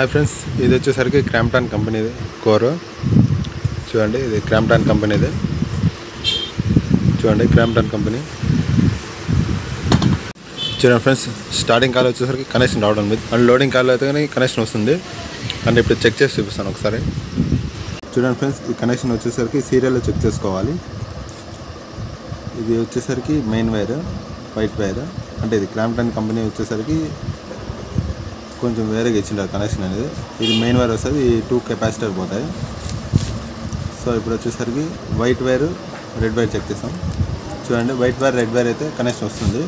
Hi friends, ఇది వచ్చేసరికి Crompton company core. చూడండి, ఇది క్రాంప్టన్ కంపెనీది. చూడండి, క్రాంప్టన్ కంపెనీ. చూడండి ఫ్రెండ్స్, స్టార్టింగ్ కాల్ వచ్చేసరికి కనెక్షన్ రావడం లేదు, అండ్ లోడింగ్ కాల్ అయితే కానీ కనెక్షన్ వస్తుంది. అండ్ ఇప్పుడు చెక్ చేసి చూపిస్తాను ఒకసారి. చూడండి ఫ్రెండ్స్, ఈ కనెక్షన్ వచ్చేసరికి సీరియల్లో చెక్ చేసుకోవాలి. ఇది వచ్చేసరికి మెయిన్ వైర్, వైట్ వైర్. అంటే ఇది క్రాంప్టన్ కంపెనీ వచ్చేసరికి కొంచెం వేరేగా ఇచ్చింటారు కనెక్షన్ అనేది. ఇది మెయిన్ వైర్ వస్తుంది, ఈ 2 కెపాసిటర్ పోతాయి. సో ఇప్పుడు వచ్చేసరికి white wire, red wire check చేస్తాం. చూడండి, వైట్ వైర్, రెడ్ వైర్ అయితే కనెక్షన్ వస్తుంది.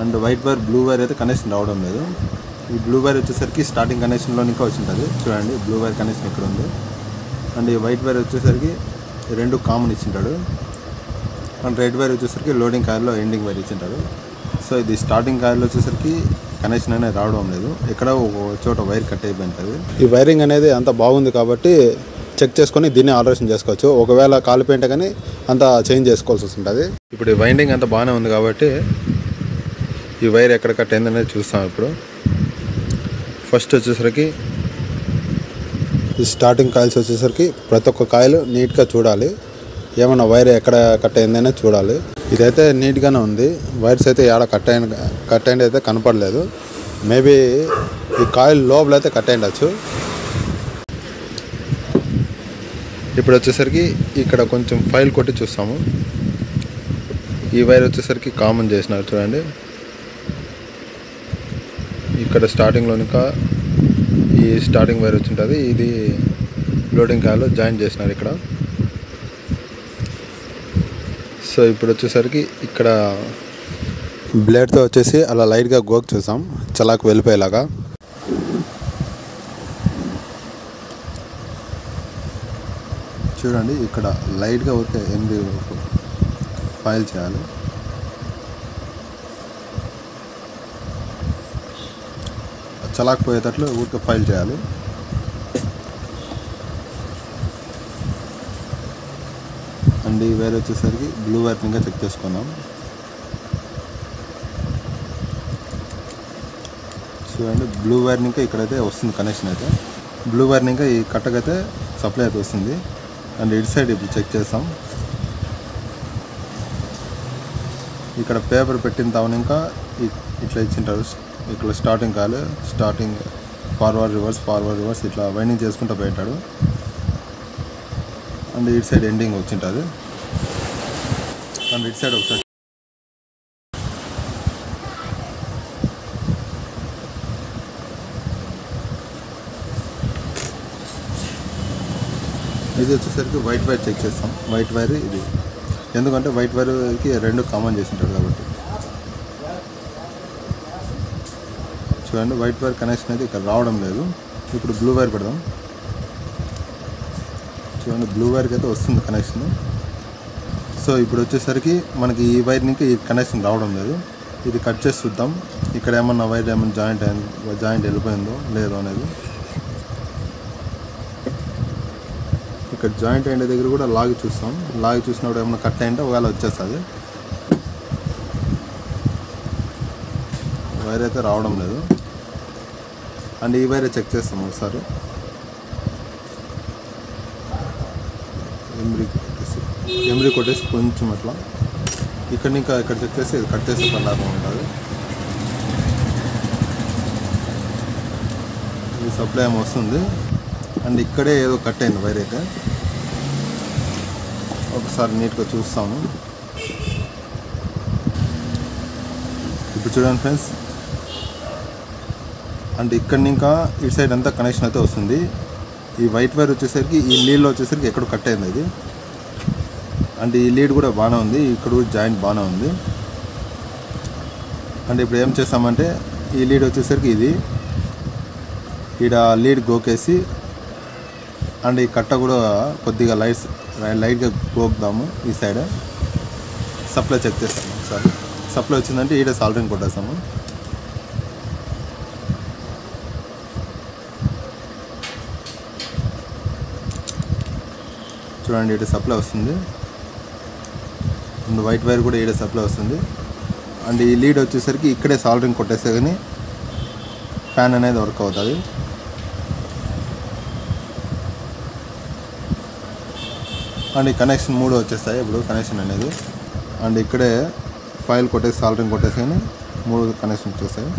And white wire, blue wire అయితే కనెక్షన్ రావడం లేదు. ఈ బ్లూ వైర్ వచ్చేసరికి స్టార్టింగ్ కనెక్షన్లో ఇంకా వచ్చింటుంది. చూడండి, బ్లూ వైర్ కనెక్షన్ ఇక్కడ ఉంది. అండ్ ఈ వైట్ వైర్ వచ్చేసరికి 2 కామన్ ఇచ్చింటాడు. అండ్ రెడ్ వైర్ వచ్చేసరికి లోడింగ్ కాయిల్లో ఎండింగ్ వైర్ ఇచ్చింటాడు. సో ఇది స్టార్టింగ్ కాయిల్లో వచ్చేసరికి కనెక్షన్ అనేది రావడం లేదు, ఎక్కడ ఒక చోట వైర్ కట్ అయిపోయింటుంది. ఈ వైరింగ్ అనేది అంత బాగుంది కాబట్టి చెక్ చేసుకొని దీన్ని ఆల్టరేషన్ చేసుకోవచ్చు. ఒకవేళ కాలిపోయింటే కానీ అంతా చేంజ్ చేసుకోవాల్సి వస్తుంటుంది. ఇప్పుడు ఈ వైండింగ్ అంతా బాగానే ఉంది కాబట్టి ఈ వైర్ ఎక్కడ కట్ అయిందనేది చూస్తాం. ఇప్పుడు ఫస్ట్ వచ్చేసరికి ఈ స్టార్టింగ్ కాయిల్స్ వచ్చేసరికి ప్రతి ఒక్క కాయిల్ నీట్గా చూడాలి, ఏమన్నా వైర్ ఎక్కడ కట్ అయిందనే చూడాలి. ఇదైతే నీట్గానే ఉంది, వైర్స్ అయితే ఏడ కట్ అయింది అయితే కనపడలేదు. మేబీ ఈ కాయిల్ లోపల అయితే కట్ అయ్యిండొచ్చు. ఇప్పుడు వచ్చేసరికి ఇక్కడ కొంచెం ఫైల్ కొట్టి చూస్తాము. ఈ వైర్ వచ్చేసరికి కామన్ చేసినారు. చూడండి, ఇక్కడ స్టార్టింగ్లో ఇంకా ఈ స్టార్టింగ్ వైర్ వచ్చి ఉంటుంది, ఇది లోడింగ్ కాయిల్లో జాయిన్ చేసినారు ఇక్కడ. సో ఇప్పుడు వచ్చేసరికి ఇక్కడ బ్లేడ్తో వచ్చేసి అలా లైట్గా గోక్ చూసాం, చలాకు వెళ్ళిపోయేలాగా. చూడండి, ఇక్కడ లైట్గా ఊరికే 8 ఫైల్ చేయాలి. చలాకు పోయేటట్లు ఊరికే ఫైల్ చేయాలి. అండ్ ఈ వైర్ వచ్చేసరికి బ్లూ వైర్ ఇంకా చెక్ చేసుకుందాం. చూడండి, బ్లూ వైర్ ఇంకా ఇక్కడైతే వస్తుంది కనెక్షన్ అయితే. బ్లూ వైర్ ఇంకా ఈ కట్టకైతే సప్లై అయితే వస్తుంది. అండ్ ఇటు సైడ్ ఇప్పుడు చెక్ చేస్తాం. ఇక్కడ పేపర్ పెట్టిన తాను ఇంకా ఇట్లా ఇచ్చింటారు. ఇక్కడ స్టార్టింగ్ కాదు, స్టార్టింగ్ ఫార్వర్డ్ రివర్స్ ఇట్లా వైండింగ్ చేసుకుంటూ పోయింటాడు. అండ్ ఇటు సైడ్ ఎండింగ్ వచ్చింటుంది. అండ్ ఇటు సైడ్ ఒకసారి ఇది వచ్చేసరికి వైట్ వైర్ చెక్ చేస్తాం. వైట్ వైర్ ఇది ఎందుకంటే వైట్ వైర్కి 2 కామన్ చేసింటాడు కాబట్టి. చూడండి, వైట్ వైర్ కనెక్షన్ అయితే ఇక్కడ రావడం లేదు. ఇప్పుడు బ్లూ వైర్ పెడదాం. చూడండి, బ్లూ వైర్కి అయితే వస్తుంది కనెక్షన్. సో ఇప్పుడు వచ్చేసరికి మనకి ఈ వైర్ ఇంకా ఈ కనెక్షన్ రావడం లేదు. ఇది కట్ చేసి చూద్దాం, ఇక్కడ ఏమన్నా వైర్ ఏమన్నా జాయింట్ వెళ్ళిపోయిందో లేదో అనేది. ఇక్కడ జాయింట్ అయిన దగ్గర కూడా లాగి చూస్తాం. లాగి చూసినప్పుడు ఏమన్నా కట్ అయింటే ఒకవేళ వచ్చేస్తుంది. వైర్ అయితే రావడం లేదు. అండ్ ఈ వైర్ చెక్ చేస్తాం ఒకసారి. ఎమ్రీ కొట్టేసి కొంచెం అట్లా ఇక్కడ ఇంకా ఇక్కడ చెక్ చేసి ఇది కట్ చేసే పని ఉంటుంది. ఇది సప్లై ఏమో వస్తుంది. అండ్ ఇక్కడే ఏదో కట్ అయింది వైర్ అయితే. ఒకసారి నీట్గా చూస్తాము. ఇప్పుడు చూడండి ఫ్రెండ్స్, అండ్ ఇక్కడ ఇంకా ఇటు సైడ్ అంతా కనెక్షన్ అయితే వస్తుంది. ఈ వైట్ వైర్ వచ్చేసరికి ఈ లీడ్లో వచ్చేసరికి ఎక్కడ కట్ అయింది ఇది. అంటే ఈ లీడ్ కూడా బాగానే ఉంది, ఇక్కడ కూడా జాయింట్ బాగానే ఉంది. అంటే ఇప్పుడు ఏం చేస్తామంటే ఈ లీడ్ వచ్చేసరికి ఇది ఇక్కడ లీడ్ గోకేసి అండ్ ఈ కట్ట కూడా కొద్దిగా లైట్గా గోకుదాము. ఈ సైడ్ సప్లై చెక్ చేస్తాము ఒకసారి. సప్లై వచ్చిందంటే ఈడ సాల్డరింగ్ కొట్టేస్తాము. చూడండి, ఈడ సప్లై వస్తుంది. అండ్ వైట్ వైర్ కూడా ఈడ సప్లై వస్తుంది. అండ్ ఈ లీడ్ వచ్చేసరికి ఇక్కడే సాల్డరింగ్ కొట్టేస్తే కానీ ఫ్యాన్ అనేది వర్క్ అవుతుంది. అండ్ ఈ కనెక్షన్ 3 వచ్చేస్తాయి ఇప్పుడు కనెక్షన్ అనేది. అండ్ ఇక్కడే ఫైల్ కొట్టేసి సాల్డరింగ్ కొట్టేసి కానీ 3 కనెక్షన్ వచ్చేస్తాయి.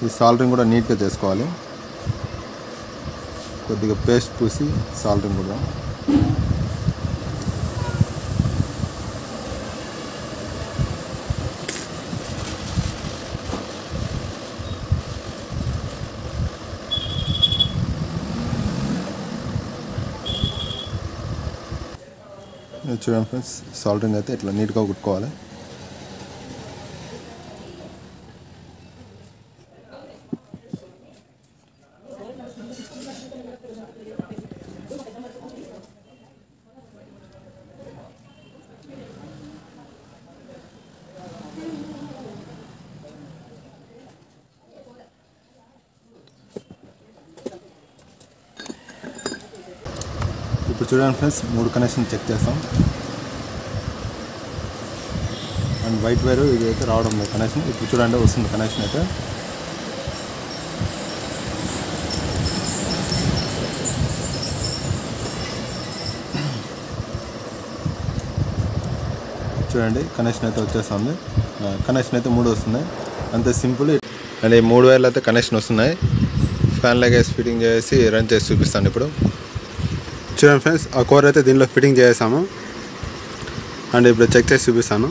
ఈ సాల్డరింగ్ కూడా నీట్గా చేసుకోవాలి. కొద్దిగా పేస్ట్ పూసి సాల్డరింగ్ కూడా. చూడండి ఫ్రెండ్స్, సాల్డరింగ్ అయితే ఇట్లా నీట్గా కుట్టుకోవాలి. ఇప్పుడు చూడండి ఫ్రెండ్స్, 3 కనెక్షన్ చెక్ చేస్తాం. అండ్ వైట్ వైర్ ఇది అయితే రావడం లేదు కనెక్షన్. ఇప్పుడు చూడండి వస్తుంది కనెక్షన్ అయితే. చూడండి కనెక్షన్ అయితే వచ్చేస్తుంది. కనెక్షన్ అయితే 3 వస్తున్నాయి, అంతే సింపుల్. అండ్ ఈ 3 వైర్లు అయితే కనెక్షన్ వస్తున్నాయి. ఫ్యాన్ లెగేసి ఫిట్టింగ్ చేసి రన్ చేసి చూపిస్తాను ఇప్పుడు. చూడండి ఫ్రెండ్స్, ఆ కోర్ అయితే దీనిలో ఫిట్టింగ్ చేసాము. అండ్ ఇప్పుడు చెక్ చేసి చూపిస్తాను.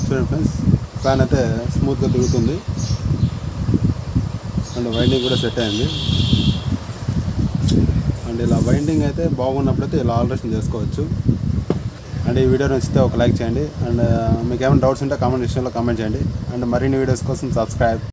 చూడండి ఫ్రెండ్స్, ఫ్యాన్ అయితే స్మూత్గా తిరుగుతుంది. అండ్ వైండింగ్ కూడా సెట్ అయింది. అండ్ ఇలా వైండింగ్ అయితే బాగున్నప్పుడైతే ఇలా ఆల్టరేషన్ చేసుకోవచ్చు. అండ్ ఈ వీడియో నచ్చితే ఒక లైక్ చేయండి. అండ్ మీకు ఏమైనా డౌట్స్ ఉంటే కామెంట్ సెక్షన్లో కామెంట్ చేయండి. అండ్ మరిన్ని వీడియోస్ కోసం సబ్స్క్రైబ్.